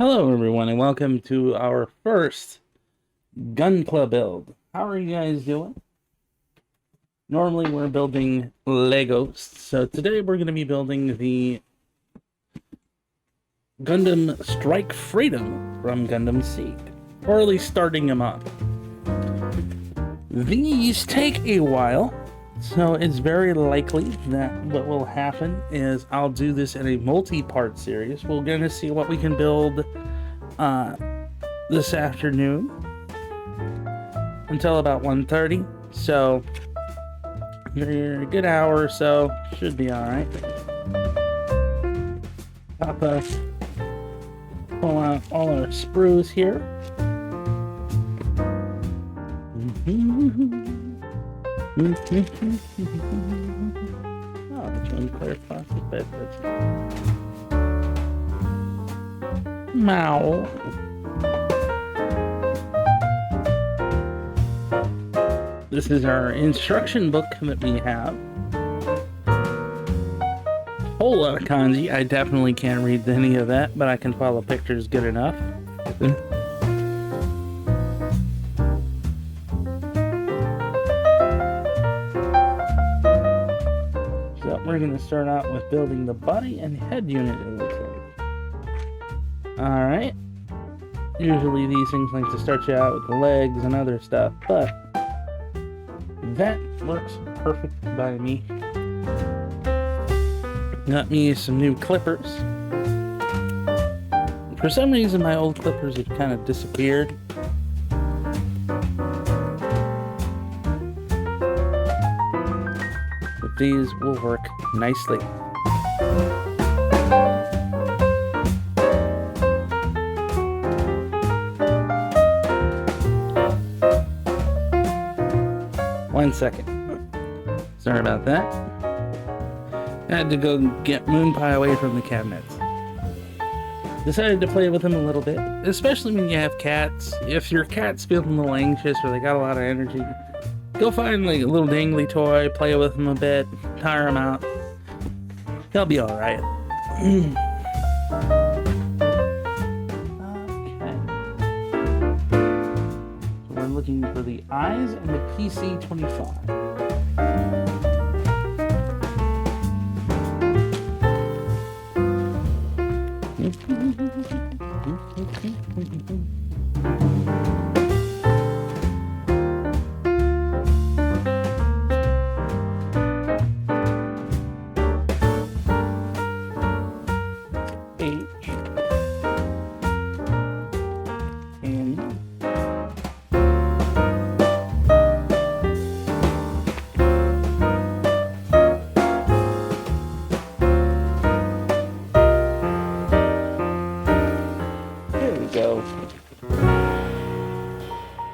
Hello everyone and welcome to our first Gunpla build. How are you guys doing? Normally we're building Legos, so today we're going to be building the Gundam Strike Freedom from Gundam Seed, or at least starting them up. These take a while, so it's very likely that what will happen is I'll do this in a multi-part series. We're going to see what we can build this afternoon until about 1:30. So you're a good hour or so, should be all right. Pull out all our sprues here. Oh, twin clear plastic bed. Mow. This is our instruction book that we have. Whole lot of kanji. I definitely can't read any of that, but I can follow pictures good enough. So we're going to start out with building the body and head unit, it looks like. Alright. Usually these things like to start you out with the legs and other stuff, but that works perfect by me. Got me some new clippers. For some reason my old clippers have kind of disappeared. But these will work nicely. One second. Sorry about that. I had to go get Moonpie away from the cabinets. Decided to play with him a little bit, especially when you have cats. If your cat's feeling a little anxious or they got a lot of energy, go find like a little dangly toy, play with him a bit, tire him out. He'll be alright. Okay. So we're looking for the eyes and the PC-25.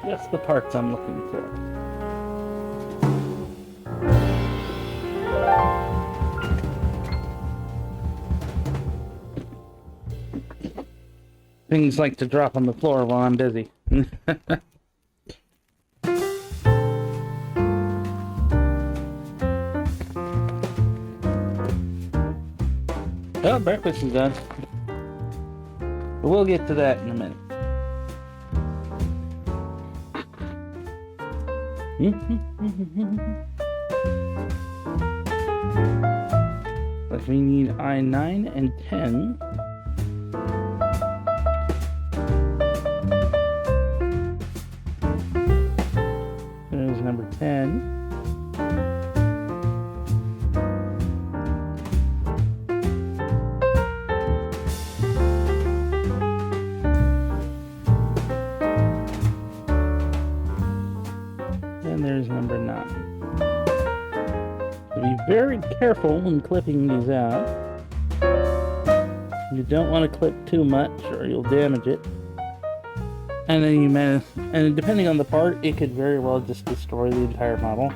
That's the parts I'm looking for. Things like to drop on the floor while I'm busy. Well, breakfast is done. But we'll get to that in a minute. But we need I9 and 10. There's number 10. There's number 9. So be very careful when clipping these out. You don't want to clip too much or you'll damage it. And then and depending on the part, it could very well just destroy the entire model.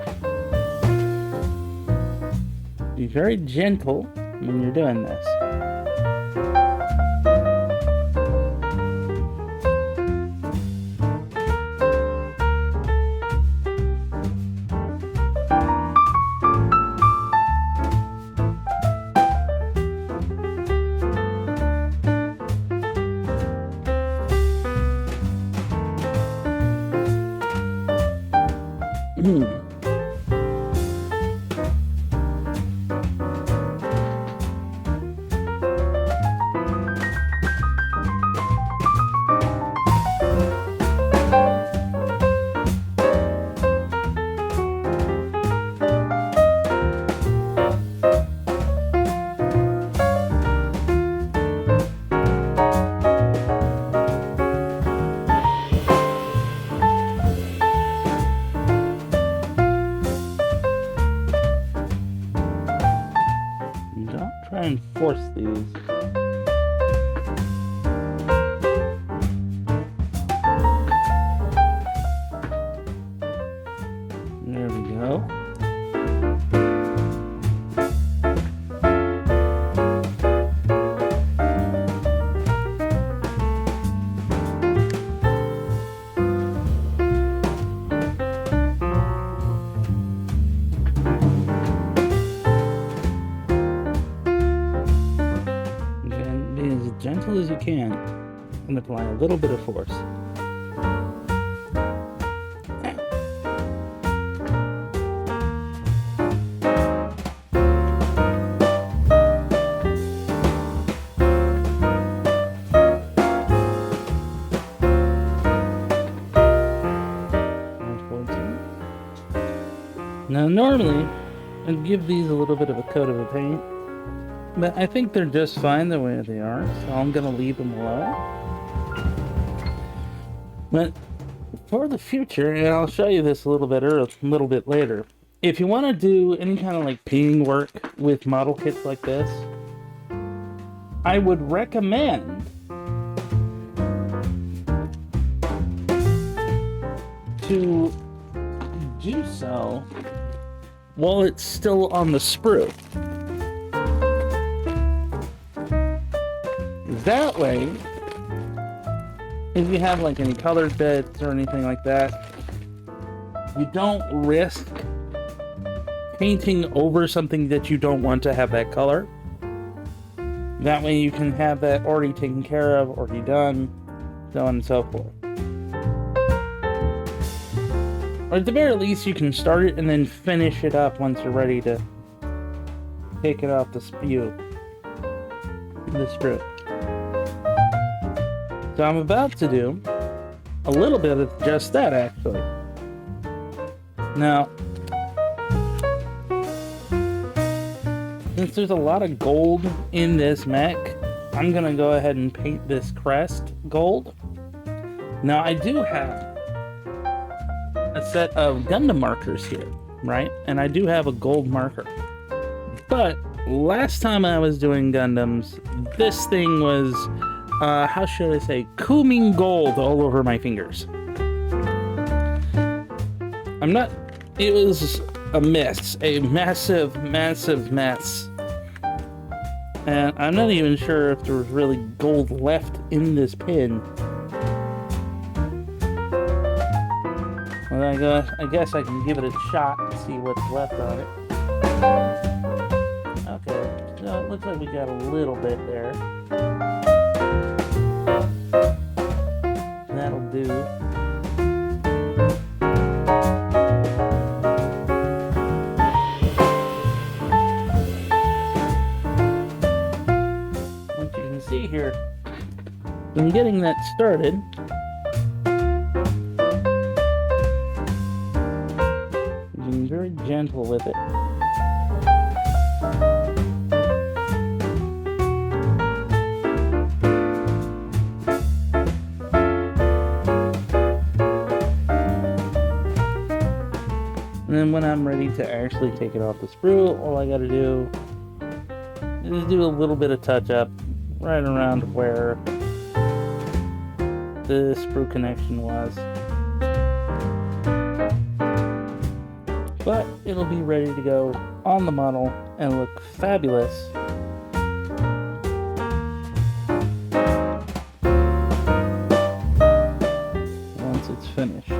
Be very gentle when you're doing this. as gentle as you can and apply a little bit of force. Now normally, I'd give these a little bit of a coat of a paint, but I think they're just fine the way they are, so I'm going to leave them alone. But for the future, and I'll show you this a little bit later, if you want to do any kind of like painting work with model kits like this, I would recommend to do so while it's still on the sprue. That way, if you have like any colored bits or anything like that, you don't risk painting over something that you don't want to have that color. That way you can have that already taken care of, already done, so on and so forth. Or at the very least, you can start it and then finish it up once you're ready to take it off the sprue. So I'm about to do a little bit of just that, actually. Now, since there's a lot of gold in this mech, I'm going to go ahead and paint this crest gold. Now, I do have a set of Gundam markers here, right? And I do have a gold marker. But last time I was doing Gundams, this thing was, how should I say, cooming gold all over my fingers. It was a mess, a massive, massive mess. And I'm not even sure if there was really gold left in this pin. Well, I guess I can give it a shot and see what's left on it. Okay, so it looks like we got a little bit there. That'll do. What you can see here, in getting that started, being very gentle with it. And then when I'm ready to actually take it off the sprue, all I gotta do is do a little bit of touch up right around where the sprue connection was. But it'll be ready to go on the model and look fabulous once it's finished.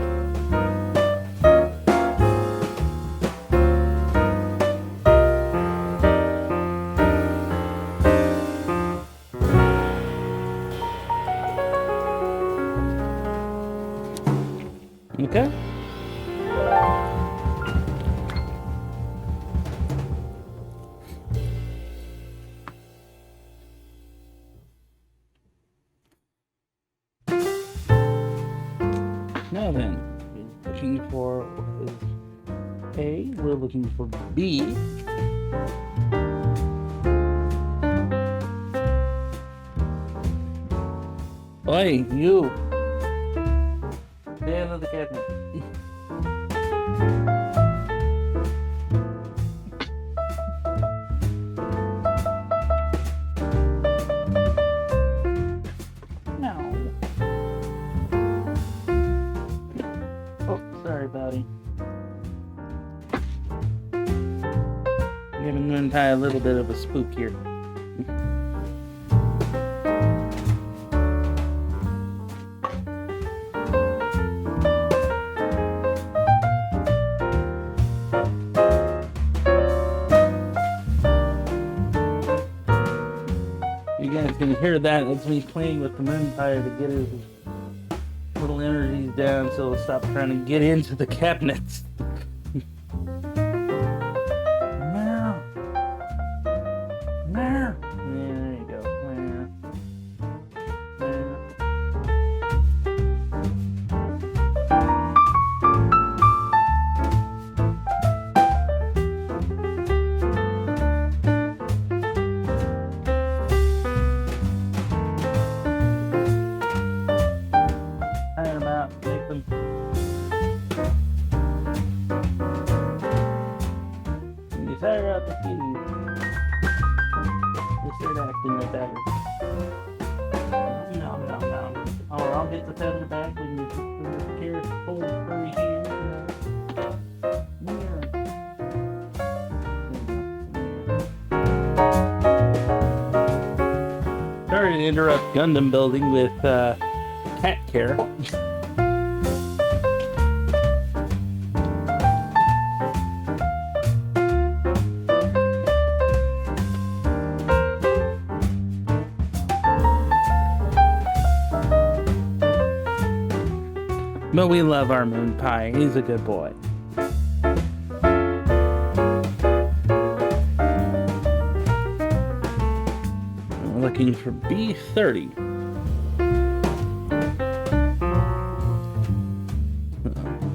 Okay. Now then, we're looking for what is A, we're looking for B. Oi, you! Stay under the cabinet. Buddy. Giving Gunpla a little bit of a spook here. You guys can hear that, it's me playing with the moon pie to get his little energies down so he'll stop trying to get into the cabinets. Meow. Meow. Yeah, there you go. Meow. Meow. Tire them out, make them. When you tire out the keys, they start acting like that. No. Or I'll get the feather back when you care full furry hands. Sorry to interrupt Gundam building with cat care. But we love our moon pie. He's a good boy. We're looking for B30.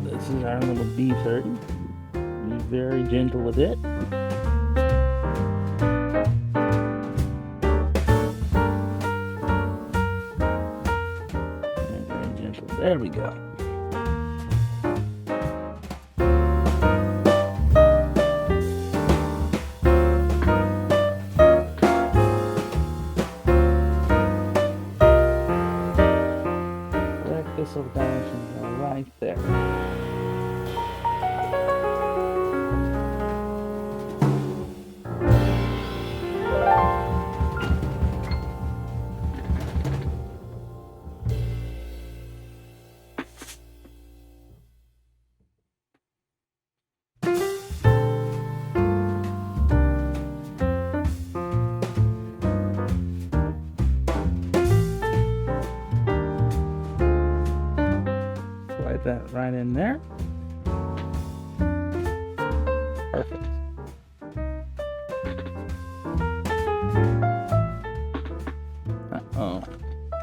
This is our little B30. Be very gentle with it. Very gentle. There we go. This will dash and go right there. That right in there. Perfect. Uh-oh.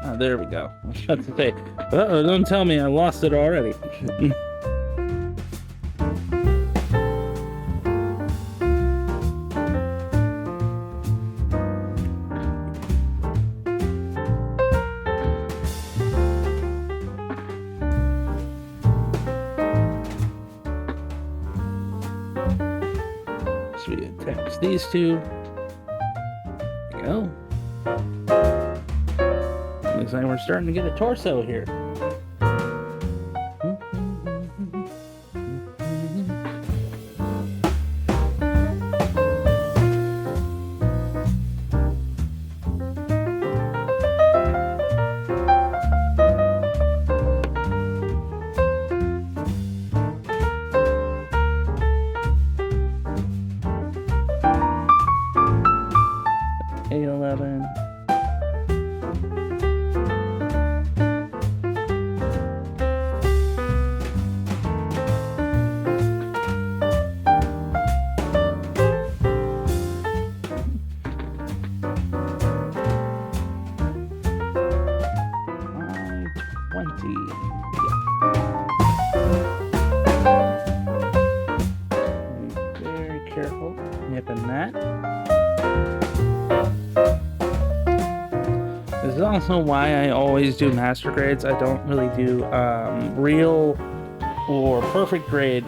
Oh, there we go. I was about to say, uh-oh, don't tell me I lost it already. We attach these two. There we go. Looks like we're starting to get a torso here. A11. Very careful nipping that. This is also why I always do master grades. I don't really do real or perfect grade,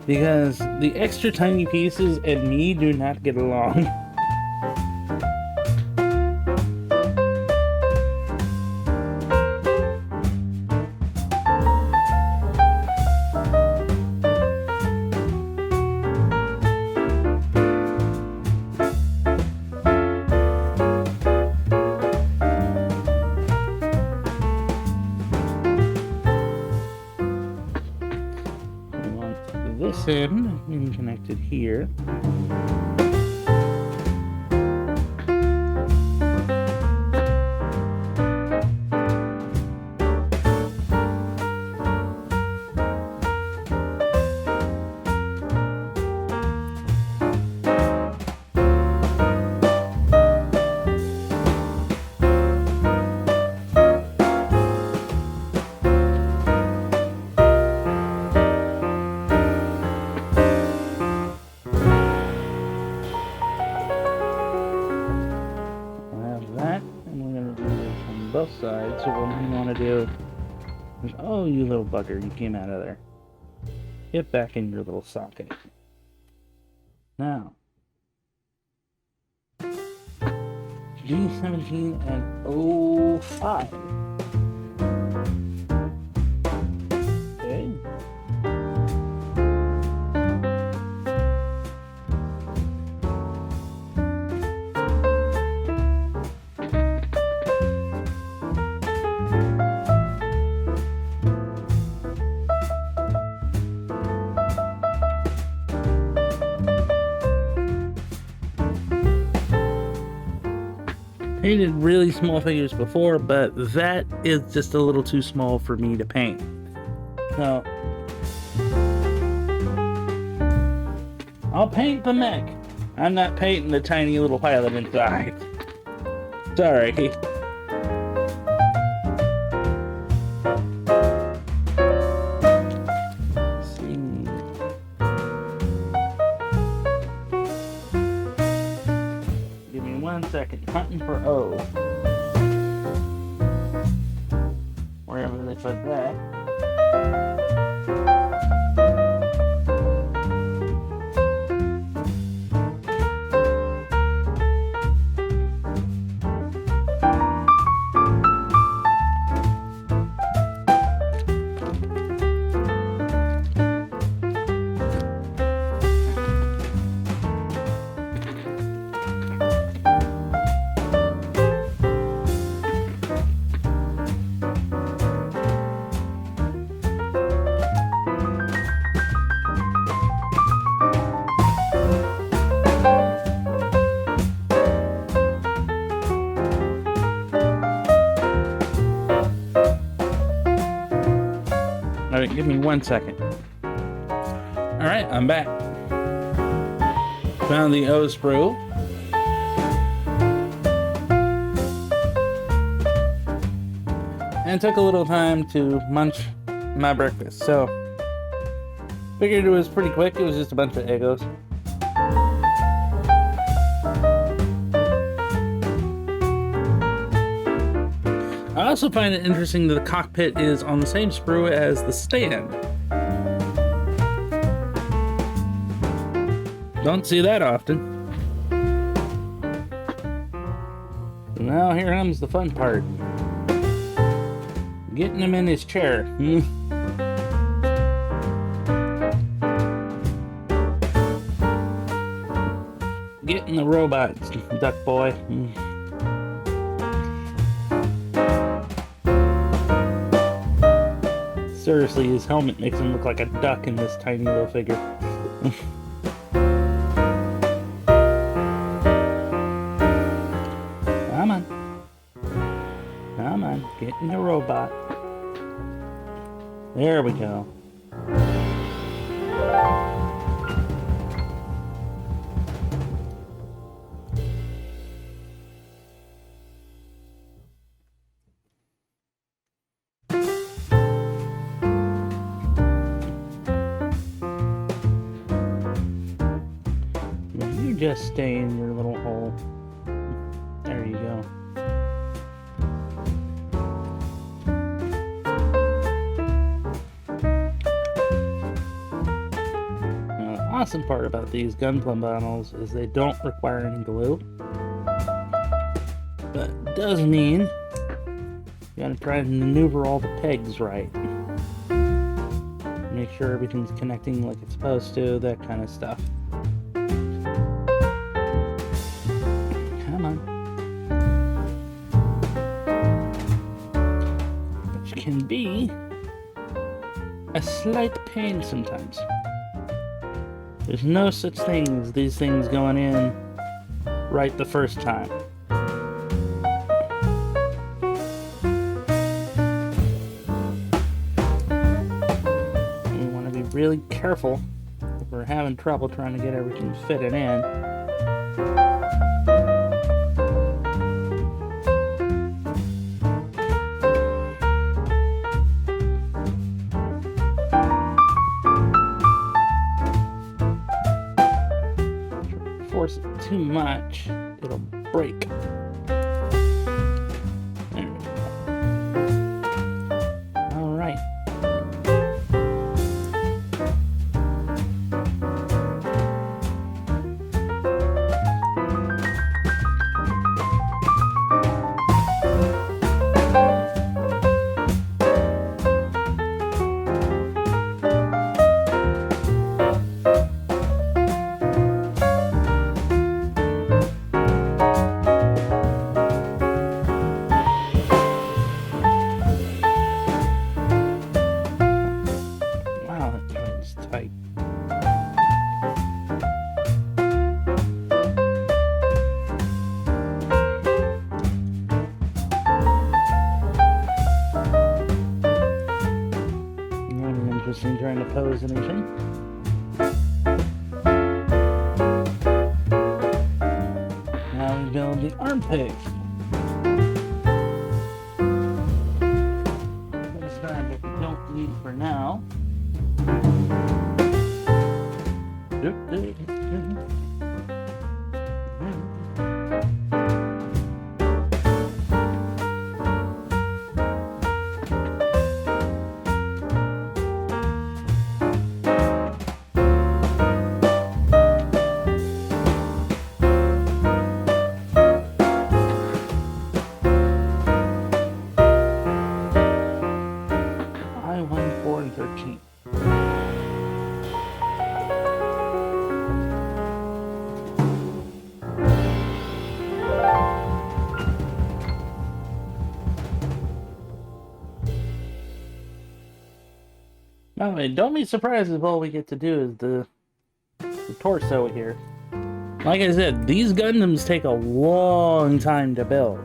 because the extra tiny pieces and me do not get along. This end and connect it here. both sides, so what we want to do is, oh, you little bugger, you came out of there. Get back in your little socket. Now, G17 and 05. Okay. Painted really small figures before, but that is just a little too small for me to paint. So I'll paint the mech. I'm not painting the tiny little pilot inside. Sorry. Second, hunting for O. Wherever they put that. Alright, give me 1 second. Alright, I'm back. Found the O sprue. And took a little time to munch my breakfast. So, figured it was pretty quick. It was just a bunch of Eggos. I also find it interesting that the cockpit is on the same sprue as the stand. Don't see that often. Now here comes the fun part. Getting him in his chair. Getting the robots, duck boy. Seriously, his helmet makes him look like a duck in this tiny little figure. Come on. Come on, get in the robot. There we go. Just stay in your little hole. There you go. Now, the awesome part about these Gunpla bottles is they don't require any glue. But it does mean you gotta try to maneuver all the pegs right. Make sure everything's connecting like it's supposed to, that kind of stuff. Can be a slight pain sometimes. There's no such thing as these things going in right the first time. We want to be really careful if we're having trouble trying to get everything fitted in. Force it too much, it'll break. There we go. me trying to pose anything. Now we build the armpit. This time that we don't need for now. By the way, don't be surprised if all we get to do is the torso here. Like I said, these Gundams take a long time to build.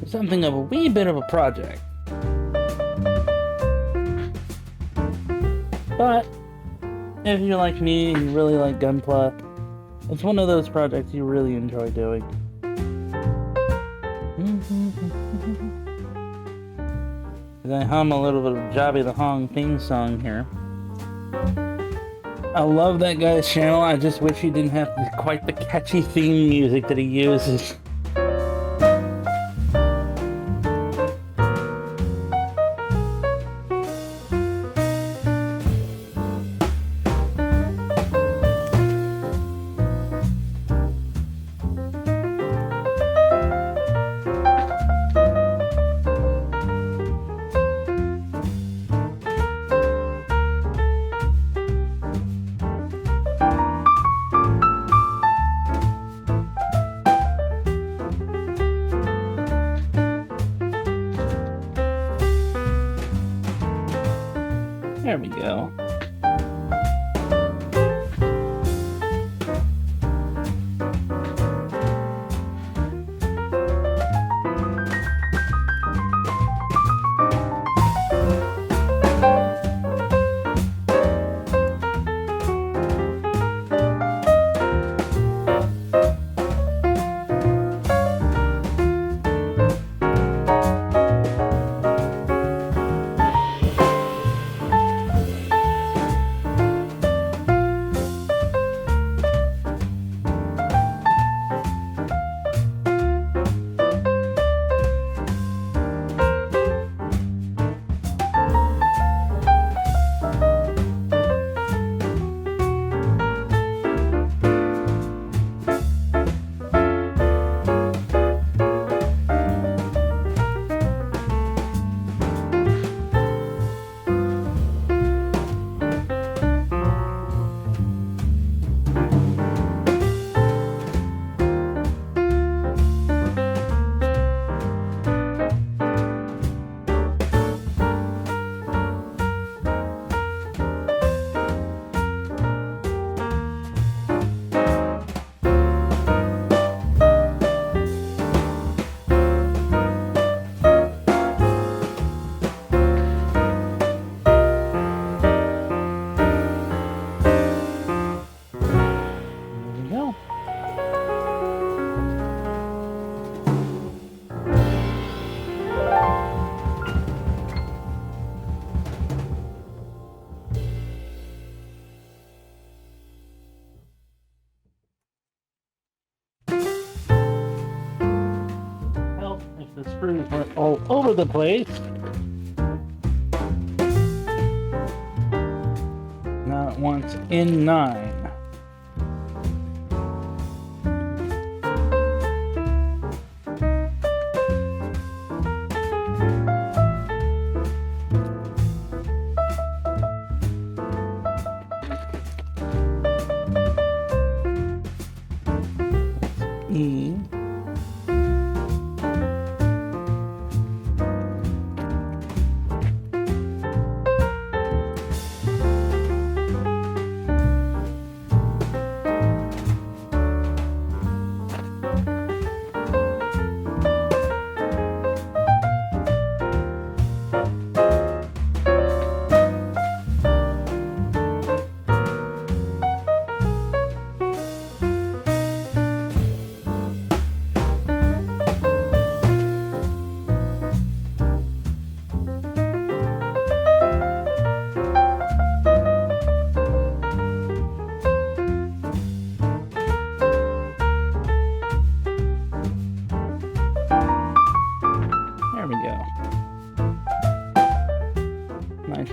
Something of a wee bit of a project. But if you're like me and you really like Gunpla, it's one of those projects you really enjoy doing. I hum a little bit of Jobby the Hong theme song here. I love that guy's channel. I just wish he didn't have quite the catchy theme music that he uses. There we go. The screws went all over the place. Now it wants in 9. E.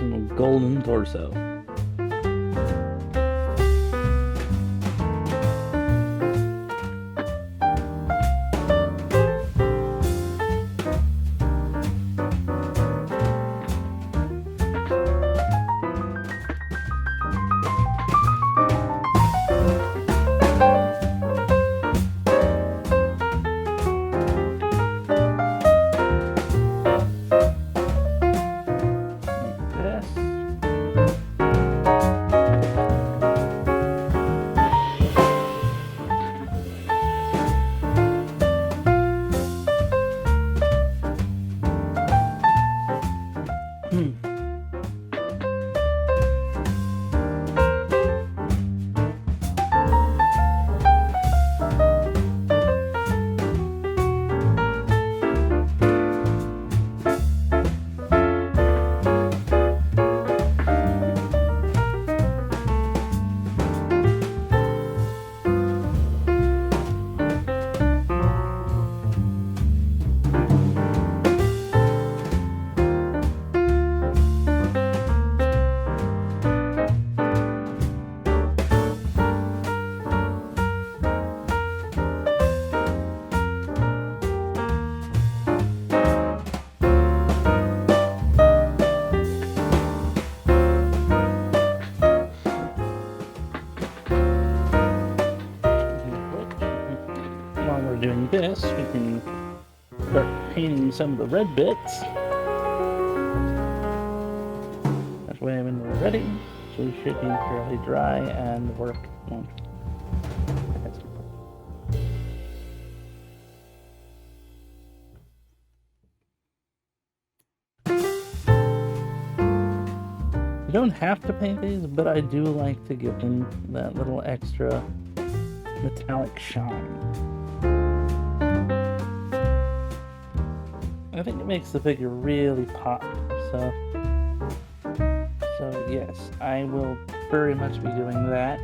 little golden torso. Doing this, we can start painting some of the red bits. That way when we're ready, so we should be fairly dry and work won't. You don't have to paint these, but I do like to give them that little extra metallic shine. I think it makes the figure really pop, so yes, I will very much be doing that.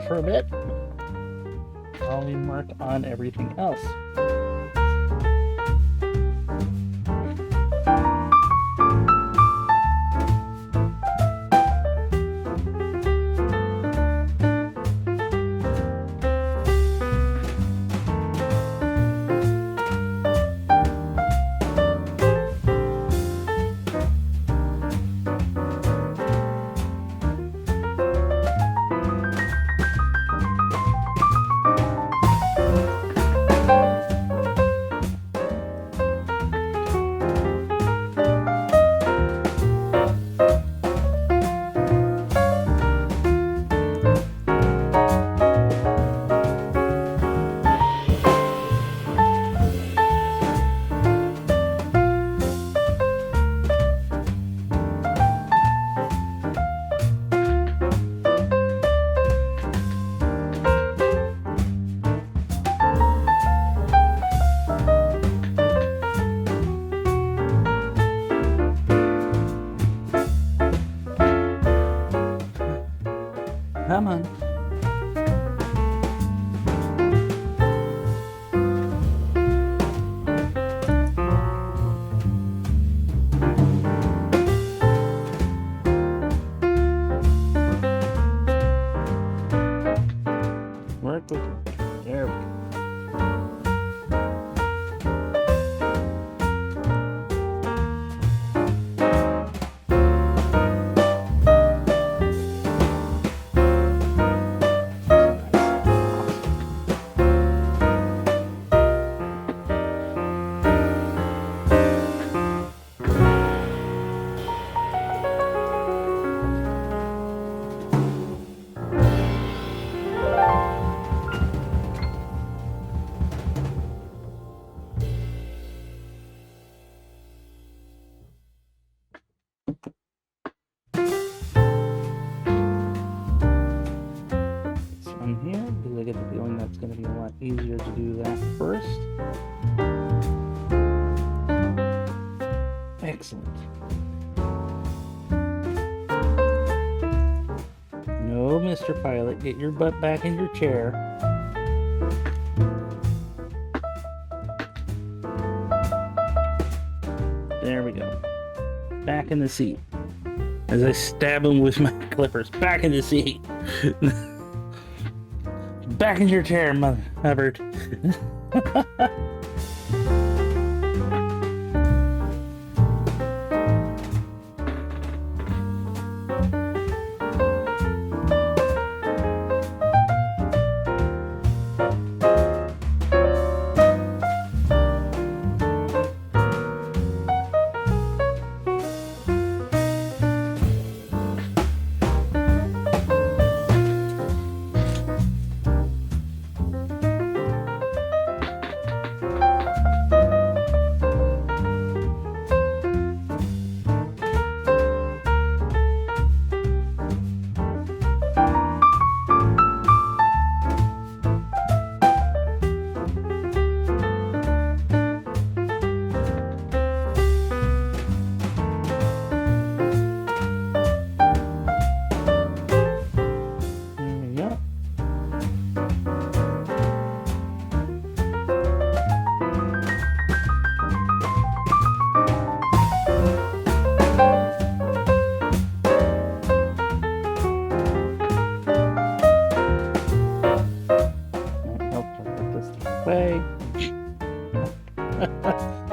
For a bit while we mark on everything else. Come on. Work with it. There we go. because I get the feeling that's going to be a lot easier to do that first. Excellent. No, Mr. Pilot, get your butt back in your chair. There we go. Back in the seat. As I stab him with my clippers. Back in the seat. Back in your chair, Hubbard.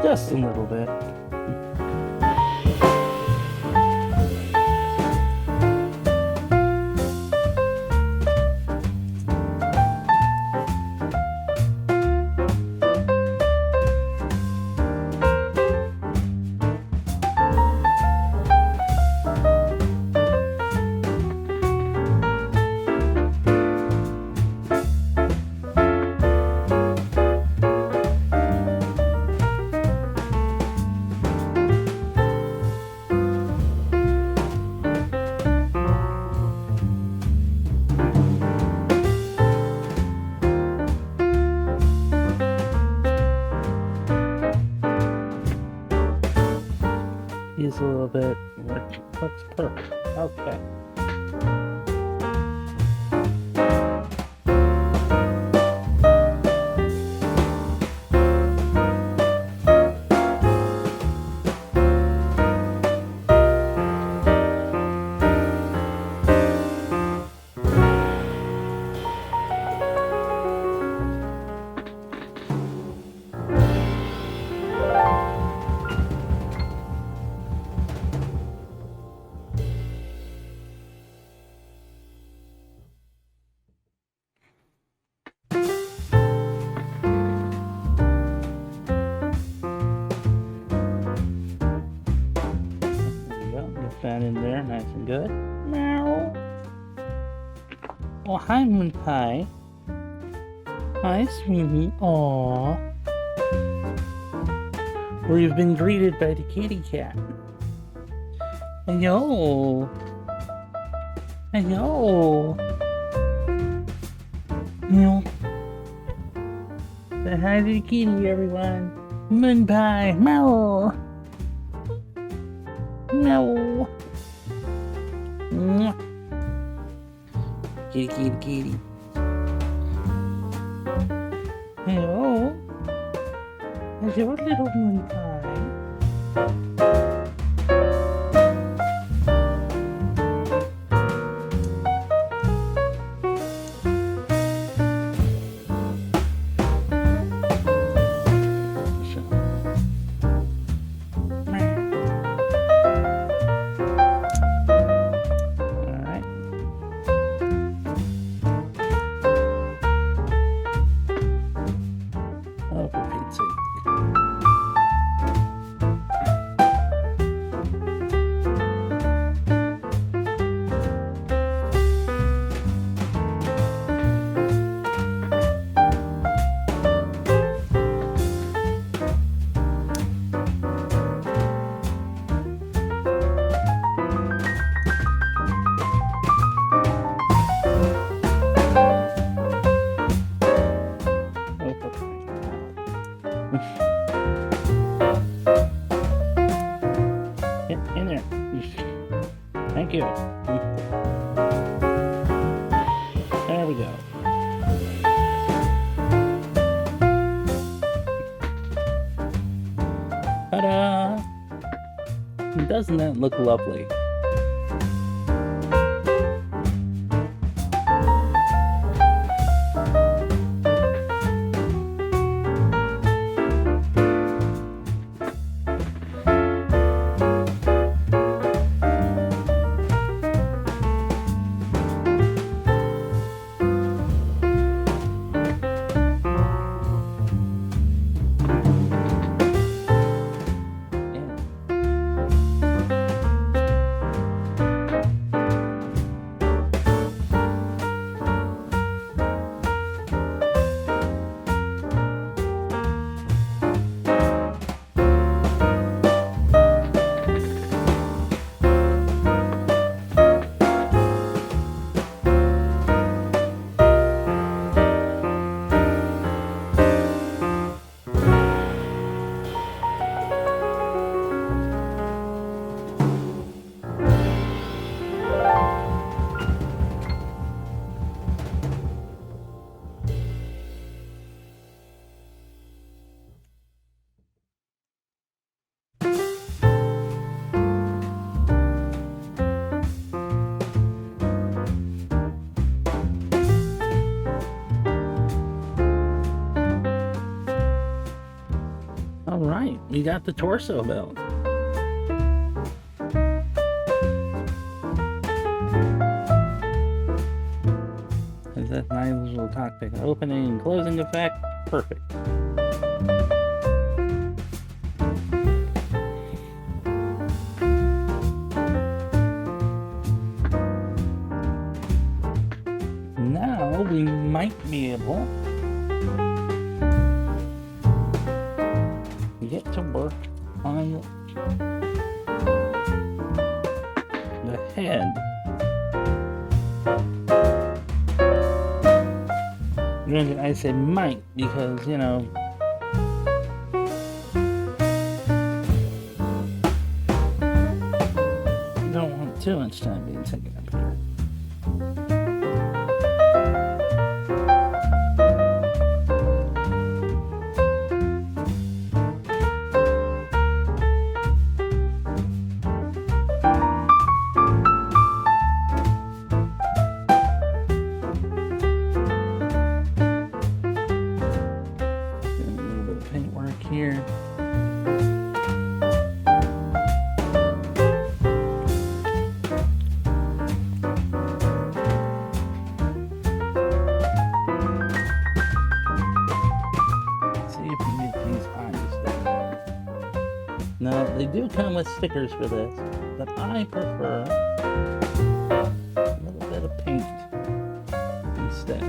Just a little bit. Use a little bit. Looks perfect. Okay. That in there, nice and good. Meow. Oh, hi, Moon Pie. Hi, sweetie. Aww. We've been greeted by the kitty cat. Hello. Hello. Meow. Say hi to the kitty, everyone. Moon Pie. Meow. No. Kitty, kitty, kitty. Hello. Hello, little Moon Pie. you. There we go. Ta-da! Doesn't that look lovely? Alright, we got the torso belt. Has that nice little cockpit opening and closing effect. Perfect. Now we might be able get to work on the head. Granted, I say might because, you know, you don't want too much time being taken up here. Here. Let's see if we can get these eyes. Now, they do come with stickers for this, but I prefer a little bit of paint instead.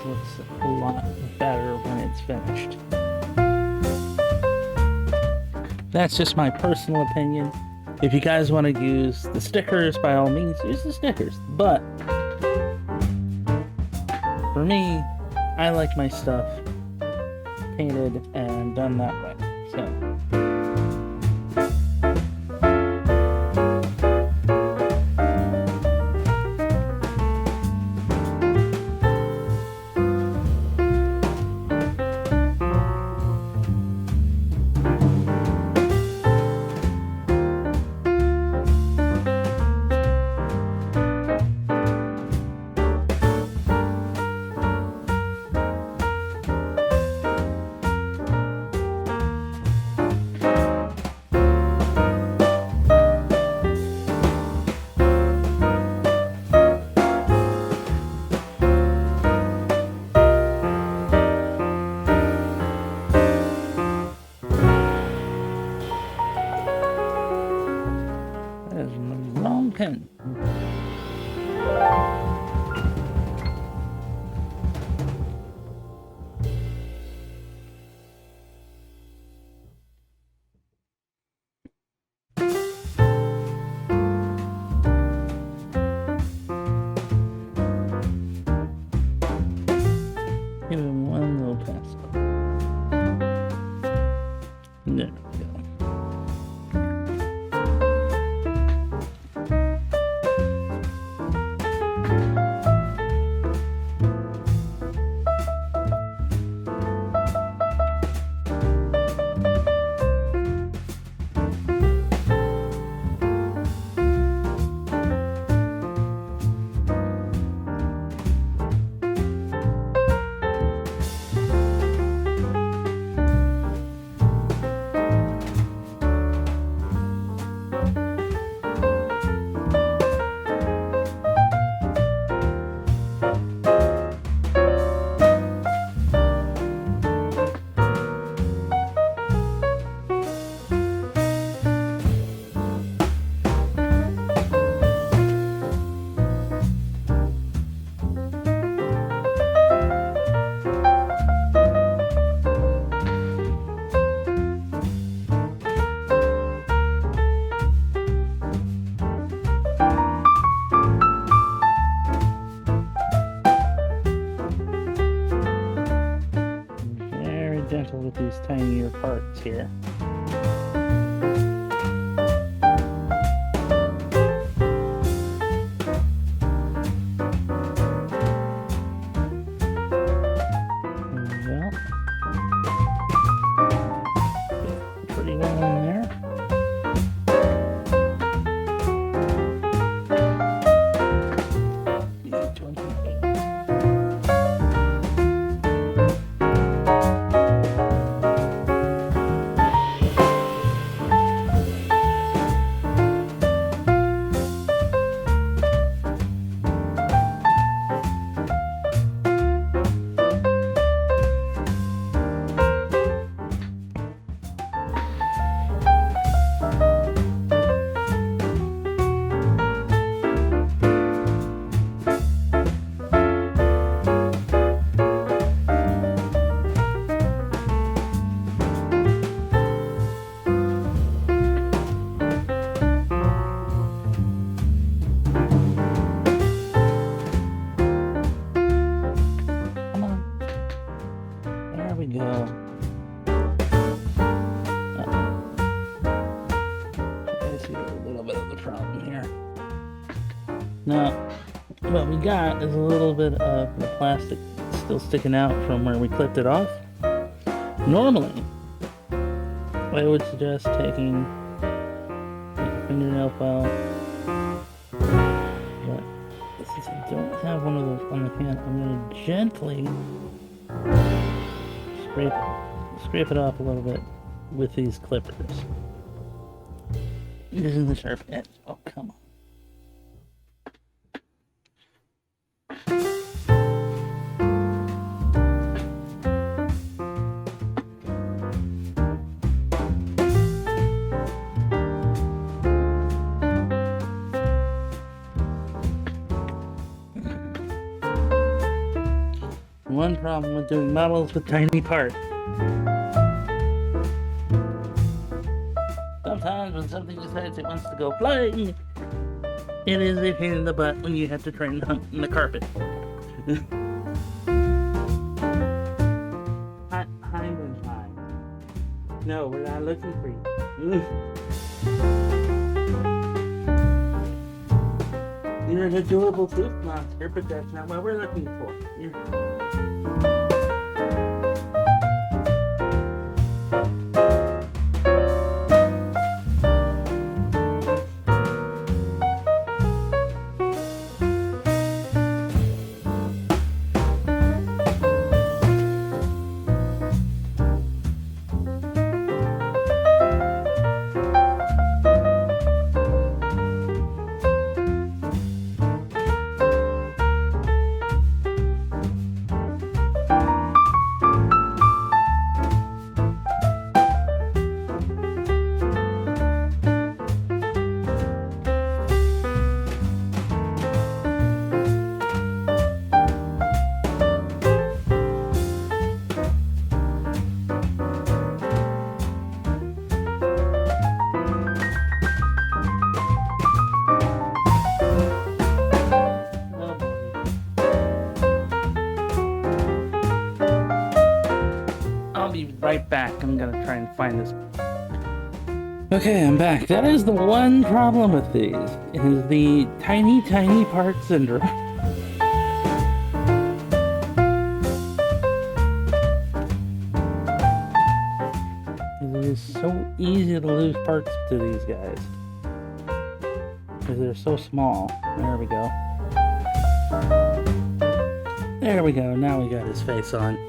Looks a lot better when it's finished. That's just my personal opinion. If you guys want to use the stickers, by all means, use the stickers. But for me, I like my stuff painted and done that way. So. Pen. Give him one little pass. There we go. parts here. Pretty well in there. Now, what we got is a little bit of the plastic still sticking out from where we clipped it off. Normally, I would suggest taking a fingernail file, but since I don't have one of those on the hand, I'm going to gently scrape it off a little bit with these clippers. Using the sharp edge. Oh, come on. One problem with doing models with tiny parts. Sometimes when something decides it wants to go flying, it is a pain in the butt when you have to try and hunt in the carpet. Hi, Moonshine. No, we're not looking for you. You're an adorable tooth monster, but that's not what we're looking for. Right back. I'm gonna try and find this. Okay, I'm back. That is the one problem with these, is the tiny part syndrome. It is so easy to lose parts to these guys because they're so small. There we go. There we go. Now we got his face on.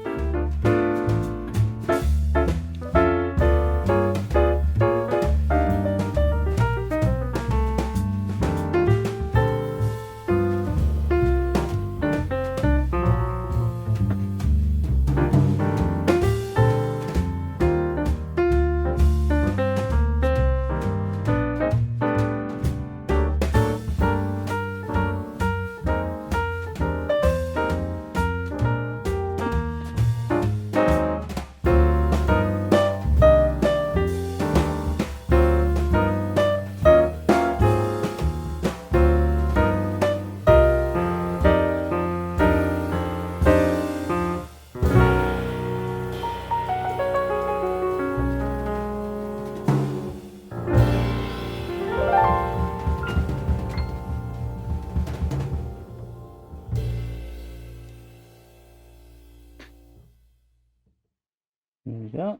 go.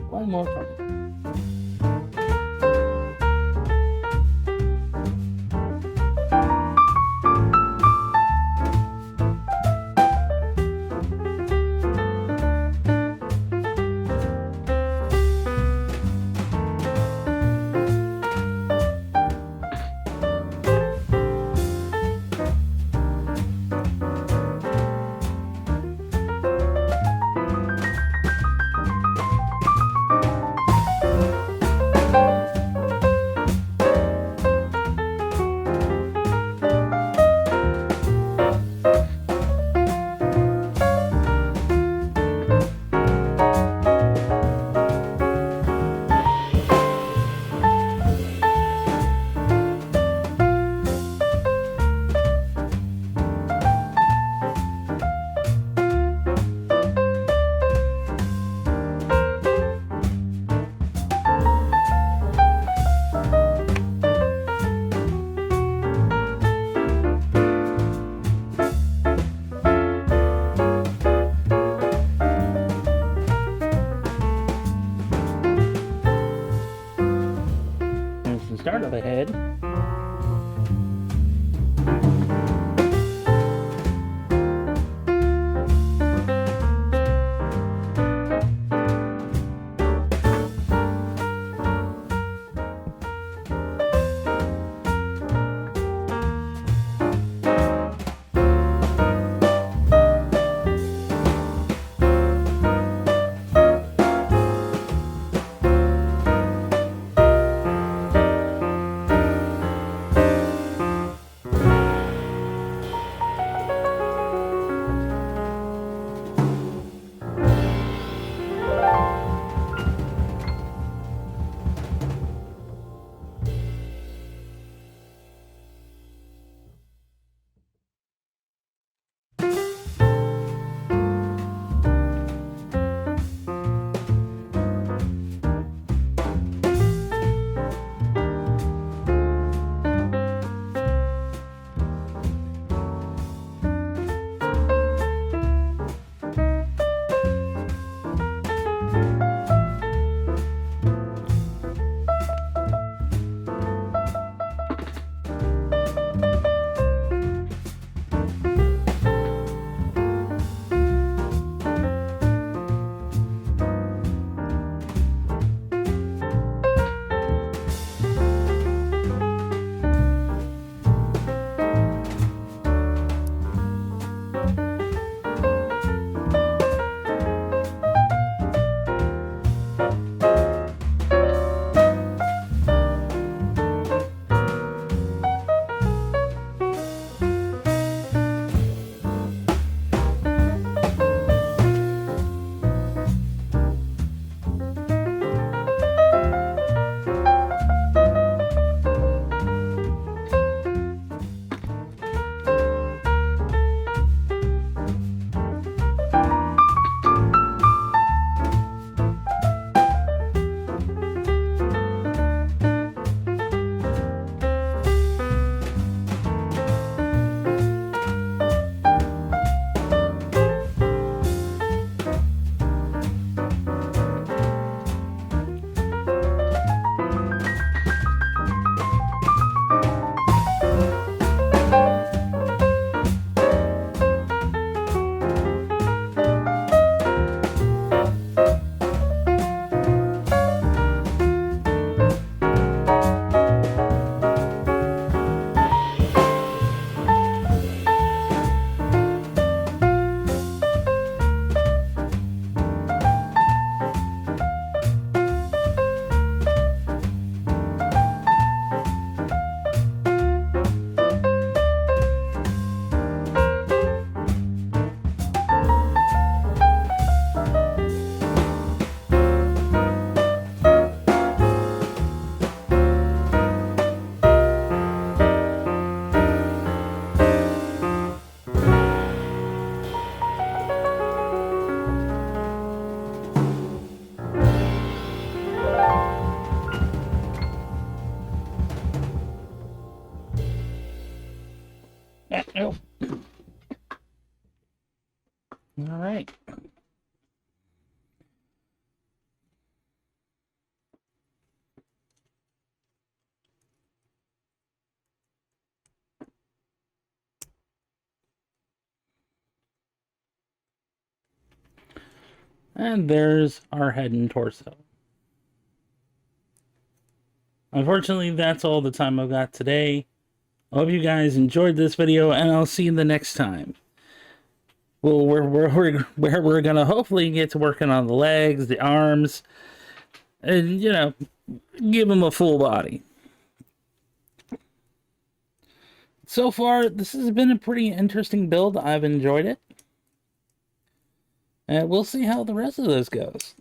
One more part. All right. And there's our head and torso. Unfortunately, that's all the time I've got today. I hope you guys enjoyed this video, and I'll see you the next time. Well, we're gonna hopefully get to working on the legs, the arms, and, you know, give them a full body. So far, this has been a pretty interesting build. I've enjoyed it. And we'll see how the rest of this goes.